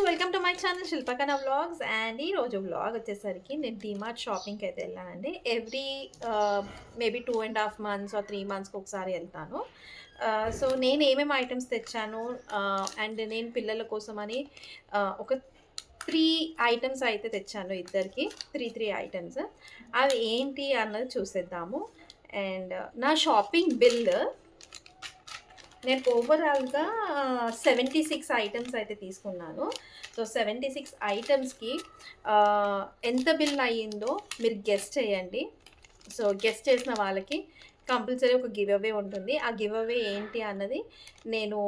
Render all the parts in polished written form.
Welcome to my channel Shilpakana vlogs. And ఈరోజు vlog వచ్చేసరికి నేను డీమార్ట్ షాపింగ్కి అయితే వెళ్ళానండి. ఎవ్రీ మేబీ 2.5 months ఆర్ 3 monthsకి ఒకసారి వెళ్తాను. సో నేను ఏమేమి ఐటమ్స్ తెచ్చాను అండ్ నేను పిల్లల కోసమని ఒక 3 ఐటమ్స్ అయితే తెచ్చాను ఇద్దరికి. 3 ఐటమ్స్ అవి ఏంటి అన్నది చూసేద్దాము. అండ్ నా షాపింగ్ బిల్ నేను ఓవరాల్‌గా 76 ఐటెమ్స్ అయితే తీసుకున్నాను. సో 76 ఐటెమ్స్‌కి ఎంత బిల్ అయ్యిందో మీరు గెస్ చేయండి. సో గెస్ చేసిన వాళ్ళకి కంపల్సరీ ఒక గివ్ అవే ఉంటుంది. ఆ గివ్ అవే ఏంటి అన్నది నేను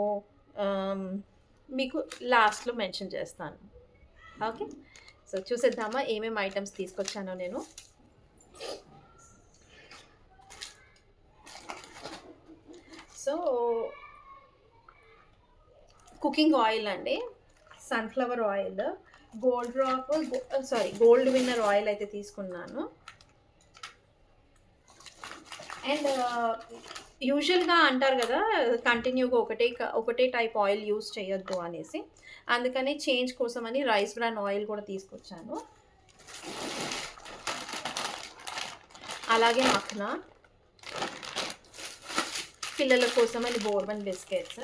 మీకు లాస్ట్‌లో మెన్షన్ చేస్తాను. ఓకే. సో చూసేద్దామా ఏమేమి ఐటెమ్స్ తీసుకొచ్చానో నేను. సో కుకింగ్ ఆయిల్ అండి, sunflower oil, gold winner oil అయితే తీసుకున్నాను. అండ్ యూజువల్‌గా అంటారు కదా, కంటిన్యూగా ఒకటే టైప్ ఆయిల్ యూజ్ చేయొద్దు అనేసి. అందుకని చేంజ్ కోసమని రైస్ బ్రాన్ ఆయిల్ కూడా తీసుకొచ్చాను. అలాగే మఖ్నా, పిల్లల కోసమని బోర్బన్ బిస్కెట్స్.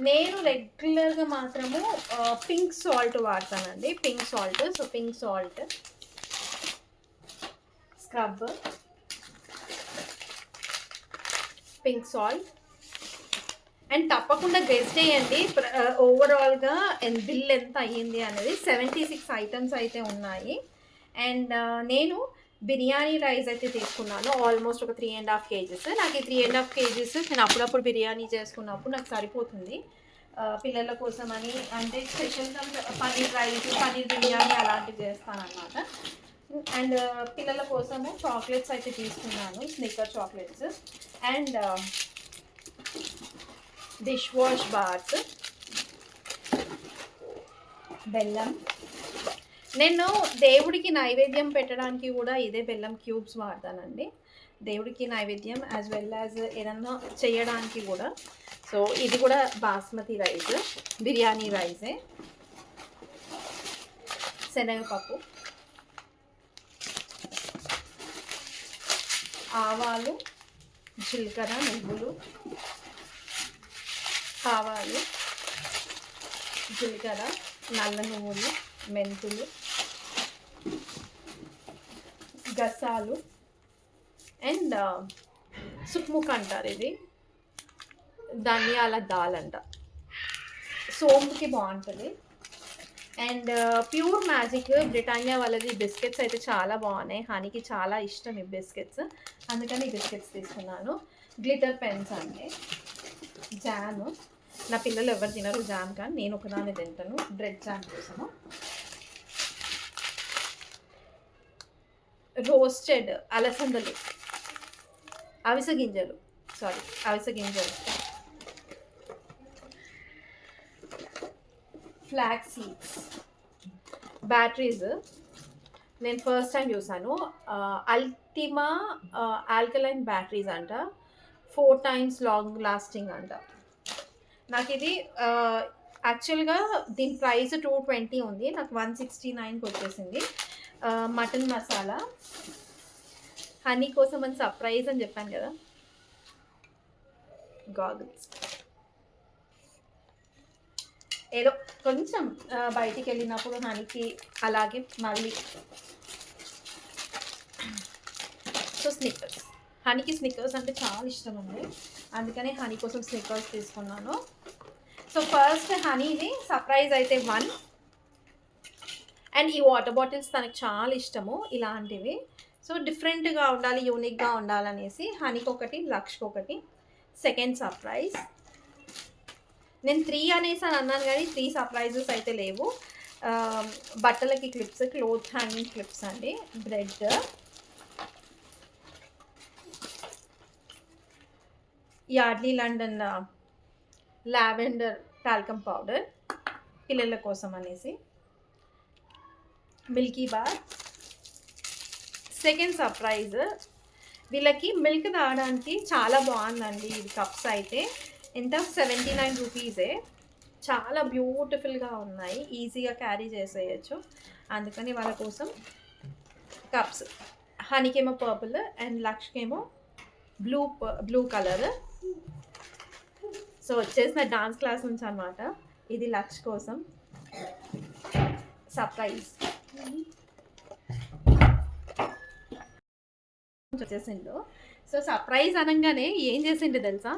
నేను రెగ్యులర్‌గా మాత్రము పింక్ సాల్ట్ వాడతానండి. Pink salt. So pink salt, scrub, pink salt. And తప్పకుండా గెస్ చేయండి ఓవరాల్‌గా బిల్ ఎంత అయ్యింది అనేది. 76 ఐటమ్స్ అయితే ఉన్నాయి. అండ్ నేను బిర్యానీ రైస్ అయితే తీసుకున్నాను. ఆల్మోస్ట్ ఒక 3.5 kgs. నాకు ఈ 3.5 kgs నేను అప్పుడప్పుడు బిర్యానీ చేసుకున్నప్పుడు నాకు సరిపోతుంది. పిల్లల కోసమని అంటే స్పెషల్‌గా పన్నీర్ రైస్, పన్నీర్ బిర్యానీ అలాంటివి చేస్తానన్నమాట. అండ్ పిల్లల కోసము చాక్లెట్స్ అయితే తీసుకున్నాను, Snicker chocolates. And dish wash bars, బెల్లం. నేను దేవుడికి నైవేద్యం పెట్టడానికి కూడా ఇదే బెల్లం క్యూబ్స్ వాడతానండి. దేవుడికి నైవేద్యం యాజ్ వెల్ యాజ్ ఏదన్నా చేయడానికి కూడా. సో ఇది కూడా బాస్మతి రైస్, బిర్యానీ రైసే. శనగపప్పు, ఆవాలు, జీలకర్ర, నువ్వులు, ఆవాలు, జీలకర్ర, నల్ల నువ్వులు, మెంతులు, గసాలు. అండ్ సుక్ముక్ అంటారు, ఇది ధనియాల దాల్ అంట. సోంపుకి బాగుంటుంది. అండ్ ప్యూర్ మ్యాజిక్ బ్రిటానియా వాళ్ళది బిస్కెట్స్ అయితే చాలా బాగున్నాయి. హనీకి చాలా ఇష్టం ఈ బిస్కెట్స్, అందుకని ఈ బిస్కెట్స్ తీసుకున్నాను. గ్లిటర్ పెన్స్ అంటే జామ్. నా పిల్లలు ఎవరు తినరు జామ్, కానీ నేను ఒకదాన్ని తింటాను బ్రెడ్ జామ్ కోసము. రోస్టెడ్ అలసందలు, అవిసె గింజలు, ఫ్లాక్స్ సీడ్స్. బ్యాటరీస్ నేను ఫస్ట్ టైం చూసాను. అల్టిమా ఆల్కలైన్ బ్యాటరీస్ అంట. 4 times లాంగ్ లాస్టింగ్ అంట. నాకు ఇది యాక్చువల్గా దీని ప్రైస్ 220 ఉంది, నాకు 169కి వచ్చేసింది. మటన్ మసాలా, హనీ కోసం అని సర్ప్రైజ్ అని చెప్పాను కదా. గాగుల్స్, ఏదో కొంచెం బయటికి వెళ్ళినప్పుడు హనీకి అలాగే మళ్ళీ. సో స్నిక్కర్స్, హనీకి స్నిక్కర్స్ అంటే చాలా ఇష్టం ఉంది, అందుకని హనీ కోసం స్నిక్కర్స్ తీసుకున్నాను. సో ఫస్ట్ హనీది సర్ప్రైజ్ అయితే 1. అండ్ ఈ వాటర్ బాటిల్స్ తనకు చాలా ఇష్టము ఇలాంటివి. సో డిఫరెంట్గా ఉండాలి, యూనిక్గా ఉండాలనేసి హనీకి ఒకటి, లక్ష్కి ఒకటి. సెకండ్ సర్ప్రైజ్ నేను 3 అనేసి అని అన్నాను, కానీ 3 సర్ప్రైజెస్ అయితే లేవు. బట్టలకి క్లిప్స్, క్లోత్ హ్యాంగింగ్ క్లిప్స్ అండి. Bread, Yardley London lavender talcum powder పిల్లల కోసం అనేసి. Milky bar. సెకండ్ సర్ప్రైజ్, వీళ్ళకి మిల్క్ తాగడానికి చాలా బాగుందండి. ఇది కప్స్ అయితే ఎంత 79 రూపీసే. చాలా బ్యూటిఫుల్గా ఉన్నాయి, ఈజీగా క్యారీ చేసేయచ్చు. అందుకని వాళ్ళ కోసం కప్స్. హనీకేమో పర్పుల్ అండ్ లక్ష్కేమో బ్లూ కలర్. సో వచ్చేసిన డాన్స్ క్లాస్ నుంచి అనమాట. ఇది లక్ష్ కోసం సర్ప్రైజ్ వచ్చేసిండు. సో సర్ప్రైజ్ అనగానే ఏం చేసిండు తెలుసా,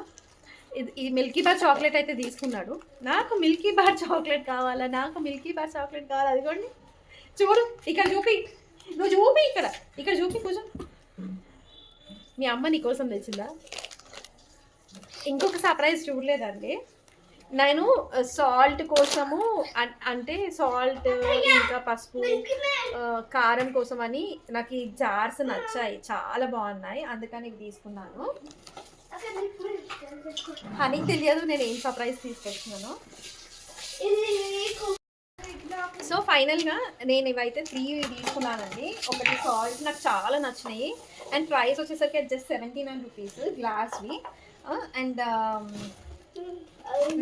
ఇది మిల్కీ బార్ చాక్లెట్ అయితే తీసుకున్నాడు. నాకు మిల్కీ బార్ చాక్లెట్ కావాలా, నాకు మిల్కీ బార్ చాక్లెట్ కావాలా, అదిగోండి చూడు ఇక్కడ చూపి, నువ్వు చూపి, ఇక్కడ చూపి కొంచెం. మీ అమ్మ నీ కోసం తెచ్చిందా? ఇంకొక సర్ప్రైజ్ చూడలేదండి నేను. సాల్ట్ కోసము అంటే సాల్ట్ ఇంకా పసుపు కారం కోసం అని నాకు ఈ జార్స్ నచ్చాయి, చాలా బాగున్నాయి, అందుకని ఇవి తీసుకున్నాను. హనీకి తెలియదు నేను ఏం సర్ప్రైజ్ తీసుకొచ్చినాను. సో ఫైనల్గా నేను ఇవైతే 3 తీసుకున్నానండి. ఒకటి సాల్ట్ నాకు చాలా నచ్చినాయి అండ్ ప్రైస్ వచ్చేసరికి జస్ట్ 79 రూపీస్ గ్లాస్వి. అండ్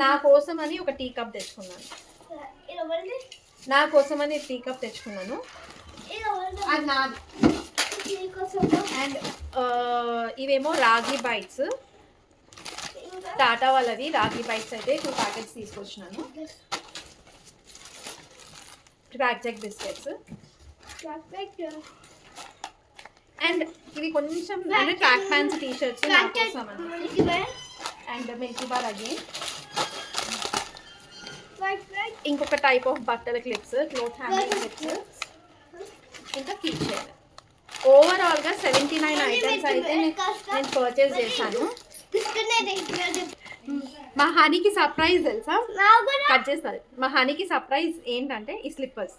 నా కోసం అని ఒక టీ కప్ తెచ్చుకున్నాను. నా కోసం అని టీ కప్ తెచ్చుకున్నాను. అండ్ ఇవేమో రాగి బైట్స్, టాటా వాళ్ళవి రాగి బైట్స్ అయితే 2 ప్యాకెట్స్ తీసుకొచ్చినాను. బ్లాక్ జాక్ బిస్కెట్స్ అండ్ ఇవి కొంచెం అంటే ట్రాక్ ప్యాంట్స్ టీ షర్ట్స్ నా కోసం అండి. And Milky bar again. ఇంకొక టైప్ ఆఫ్ బట్టల క్లిప్స్, క్లోత్ హ్యాంగింగ్ క్లిప్స్, ఇంకా కీ చైన్. ఓవరాల్గా 79 ఐటమ్స్ అయితే నేను పర్చేస్ చేశాను. మా హనీకి సర్ప్రైజ్ తెలుసా, కట్ చేస్తారు. మా హనీకి సర్ప్రైజ్ ఏంటంటే ఈ స్లిప్పర్స్.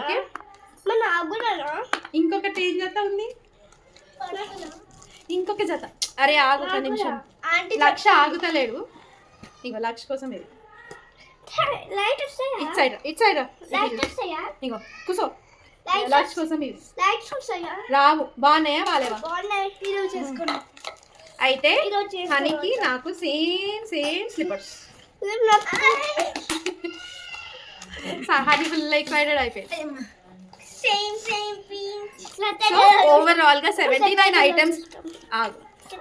ఓకే ఇంకొకటి ఏం జత ఉంది, ఇంకొక జత. అరే ఆగు ఒక నిమిషం, లక్ష ఆగుతలేడు. ఇంకో లక్ష కోసం ఇది ఇట్ సైడ్ ఇంకో కూసో. లక్ష కోసం ఇది రావు. బాగున్నాయా బాలేవా? అయితే హనీకి నాకు same slippers. Honey full excited అయిపోయింది. సో ఓవరాల్గా 79 ఐటమ్స్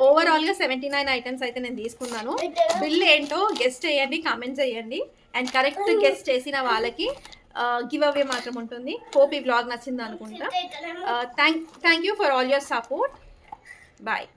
ఓవరాల్గా 79 ఐటమ్స్ అయితే నేను తీసుకున్నాను. బిల్ ఏంటో గెస్ట్ చేయండి, కామెంట్ చేయండి. అండ్ కరెక్ట్ గెస్ట్ చేసిన వాళ్ళకి గివ్ అవే మాత్రం ఉంటుంది. హోప్ ఈ వ్లాగ్ నచ్చింది అనుకుంటా. Thank you for all your support. Bye.